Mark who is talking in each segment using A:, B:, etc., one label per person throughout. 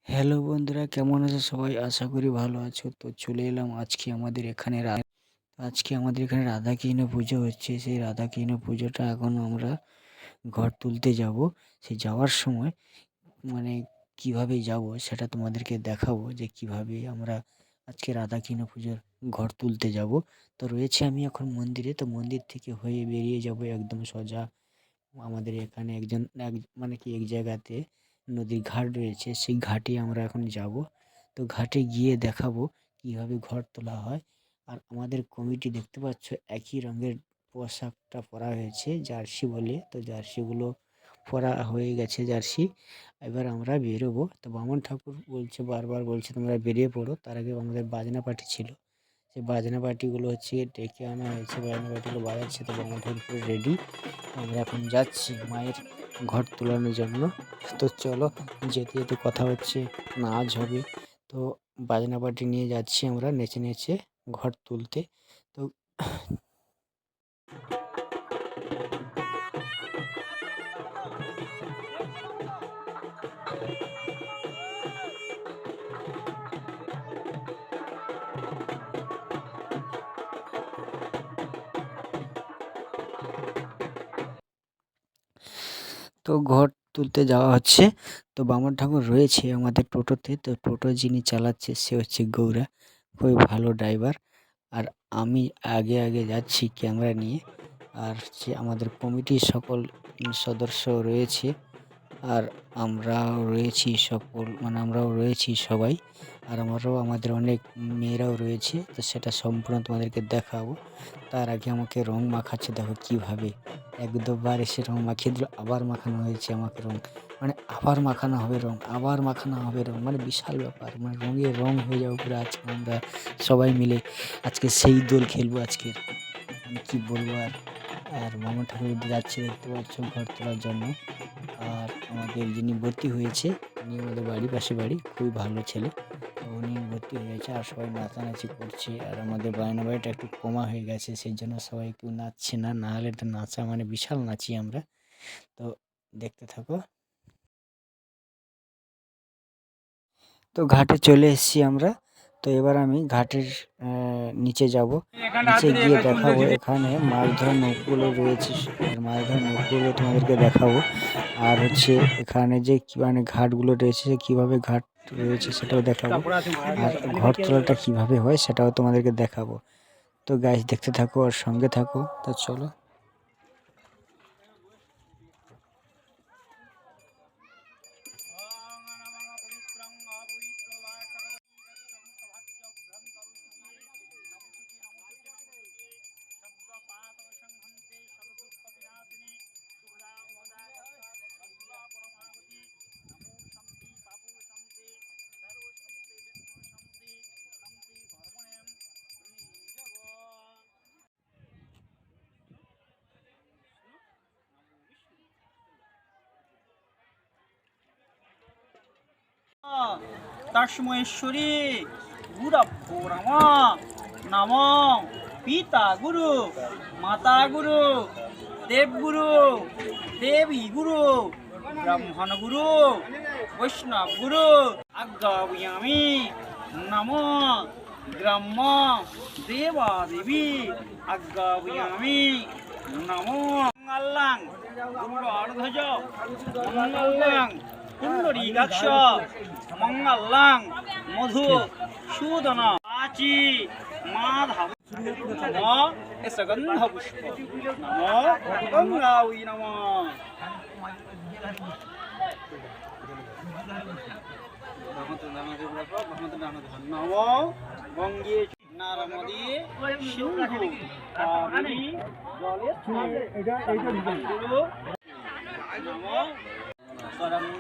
A: Hello বন্ধুরা, কেমন আছো সবাই? আশা করি ভালো আছো। তো চলে এলাম আজকে আমাদের এখানে রাধাকৃষ্ণ পুজো হচ্ছে। সেই রাধাকৃষ্ণ পুজোটা এখন আমরা ঘর তুলতে যাব। সেই যাওয়ার সময় মানে কিভাবে যাব সেটা তোমাদেরকে দেখাবো, যে কিভাবে আমরা আজকে রাধাকৃষ্ণ পুজোর ঘর তুলতে যাব। তো রয়েছে আমি এখন মন্দিরে, তো মন্দির থেকে হয়ে বেরিয়ে যাব একদম সোজা। আমাদের এখানে এক জায়গাতে নদীর ঘাট রয়েছে, সেই ঘাটে আমরা এখন যাব। তো ঘাটে গিয়ে দেখাবো কিভাবে ঘর তোলা হয়। আর আমাদের কমিটি দেখতে পাচ্ছ একই রঙের পোশাকটা পরা হয়েছে, জার্সি বলে। তো জার্সিগুলো পরা হয়ে গেছে জার্সি। এবার আমরা বেরোবো। তো বামন ঠাকুর বারবার বলছে তোমরা বেরিয়ে পড়ো। তার আগে আমাদের বাজনা পার্টি ছিল, সেই বাজনা পার্টিগুলো ডেকে আনা হয়েছে, বাজনা পার্টিগুলো বাজাচ্ছে। তো বামন ঠাকুর পুরো রেডি। আমরা এখন যাচ্ছি মায়ের ঘর তোলানোর জন্য। তো চলো, যেতে যেতে কথা হচ্ছে, নাচ হবে। তো বাজনা পার্টি নিয়ে যাচ্ছি আমরা নেচে নেচে ঘর তুলতে। তো ঘর তুলতে যাওয়া হচ্ছে। তো বামন ঠাকুর রয়েছে আমাদের টোটোতে। তো টোটো যিনি চালাচ্ছে সে হচ্ছে গৌরা, খুবই ভালো ড্রাইভার। আর আমি আগে আগে যাচ্ছি ক্যামেরা নিয়ে। আর যে আমাদের কমিটির সকল সদস্য রয়েছে, আর আমরাও রয়েছি সবাই। আর আমাদের অনেক মেয়েরাও রয়েছে। তো সেটা সম্পূর্ণ তোমাদেরকে দেখাবো। তার আগে আমাকে রং মাখাচ্ছে, দেখো কিভাবে। এক দুবার এসে রং মাখিয়ে দিল, আবার মাখানো হয়েছে আমাকে রং। আবার মাখানো হবে রং, আবার মাখানো হবে রং, বিশাল ব্যাপার। রঙে রং হয়ে যাবো পুরো। আজকে আমরা সবাই মিলে আজকে সেই দোল খেলবো আজকে। আমি কি বলবো আর। আর বামন ঠাকুর যাচ্ছে দেখতে পাচ্ছ ঘর তোলার জন্য। আর আমাদের যিনি ভর্তি হয়েছে, উনি আমাদের পাশে বাড়ি, খুবই ভালো ছেলে। তো উনি ভর্তি হয়েছে আর সবাই নাচানাচি করছে। আর আমাদের বায়নাবাড়িটা একটু কমা হয়ে গেছে, সেই জন্য সবাই কেউ নাচছে না। না হলে তো নাচা বিশাল নাচি আমরা। তো দেখতে থাকো। তো ঘাটে চলে এসেছি আমরা। তো এবার আমি ঘাটের নিচে যাব। নিচে গিয়ে দেখাবো এখানে মাছ ধরার নৌকোগুলো রয়েছে। আর মাছ ধরার নৌকোগুলো তোমাদেরকে দেখাবো। আর এখানে যে ঘাটগুলো রয়েছে, কিভাবে ঘাট রয়েছে সেটাও দেখাবো। আর ঘর তোলাটা কিভাবে হয় সেটাও তোমাদেরকে দেখাবো। তো গাইস, দেখতে থাকো আর সঙ্গে থাকো। তো চলো।
B: তস্মৈশ্বরী গুরভ্যো নমঃ পিতা গুরু মাতা গুরু দেবগুরু দেবী গুরু ব্রাহ্মণ গুরু বৈষ্ণব গুরু আজ্ঞাপয়ামি নমো গ্রাম্য দেবা দেবী আজ্ঞাপয়ামি নমো মঙ্গলাং গরুড়ধ্বজ মঙ্গলাং পুণ্ডরীকাক্ষ মঙ্গলাং মধু সূদন আচি মাধব নমঃ এসগন্ধ পুষ্প নমঃ গঙ্গাই নমঃ নমঃ গঙ্গে নারমদে সিন্ধু কাবেরী নমঃ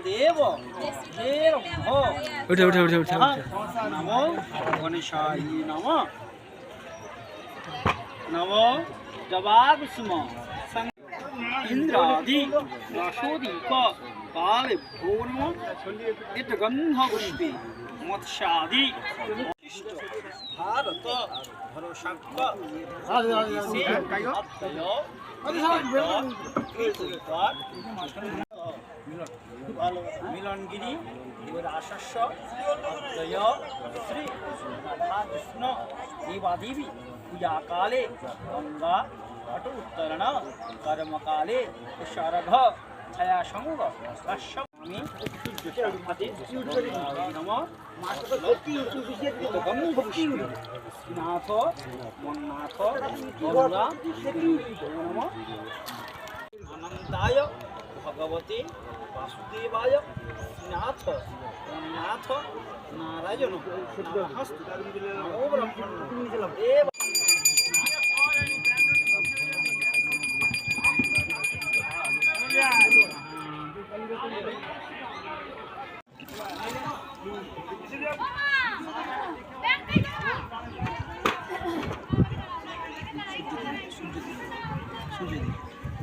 B: দেব নমো গণেশায় নমঃ নমো জবাকুসুম ইন্দ্রাদি রসোদীপ কালেভ্যো নমঃ ইতগন্ধপুষ্পে মৎস্যাদি ভারত ভরসাক্ষ মিলনগিরি কৈলাসস্য অদ্বয় শ্রী রাধা কৃষ্ণ দেবাদেবী পূজাকালে গঙ্গা ঘট উত্তরণ কর্মকালে শারঘ ছায়া সঙ্গ আমি নম নাথ মন্নাথ গঙ্গা নম আনন্দায় ভগবতে বাসুদেবায় নাথ নাথ নারায়ণ নমস্তে নমো ব্রহ্মণ্য দেব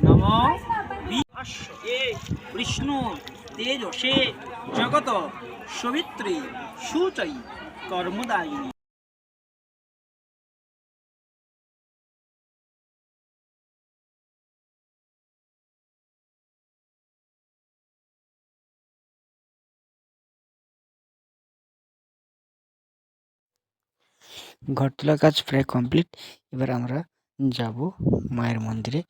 B: নম বিভাস্যে বিষ্ণু তেজসে জগত সবিত্রী সুচৈ কর্মদায়িনী।
A: ঘর তোলার কাজ প্রায় কমপ্লিট। এবার আমরা যাব মায়ের মন্দিরে।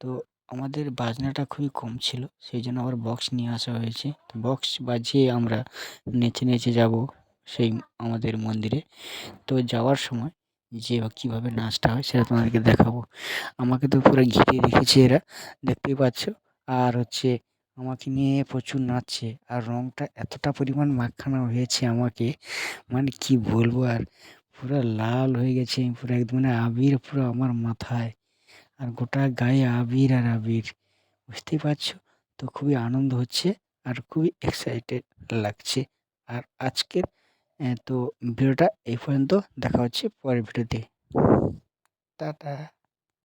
A: তো আমাদের বাজনাটা খুবই কম ছিল, সেই জন্য আবার বক্স নিয়ে আসা হয়েছে। তো বক্স বাজিয়ে আমরা নেচে নেচে যাব সেই আমাদের মন্দিরে। তো যাওয়ার সময় যে কীভাবে নাচটা হয় সেটা তোমাদেরকে দেখাবো। আমাকে তো পুরো ঘিরে রেখেছে এরা, দেখতেই পাচ্ছ। আর হচ্ছে আমাকে নিয়ে প্রচুর নাচছে, আর রঙটা এতটা পরিমাণ মাখানো হয়েছে আমাকে, মানে কি বলবো আর, পুরো লাল হয়ে গেছে আমি, পুরো একদম মানে আবির পুরো আমার মাথায়, আর গোটা গায়ে আবির আর আবির, বুঝতেই পারছো। তো খুবই আনন্দ হচ্ছে আর খুবই এক্সাইটেড লাগছে। আর আজকের তো ভিডিওটা এই পর্যন্ত, দেখা হচ্ছে পরের ভিডিওতে। টাটা।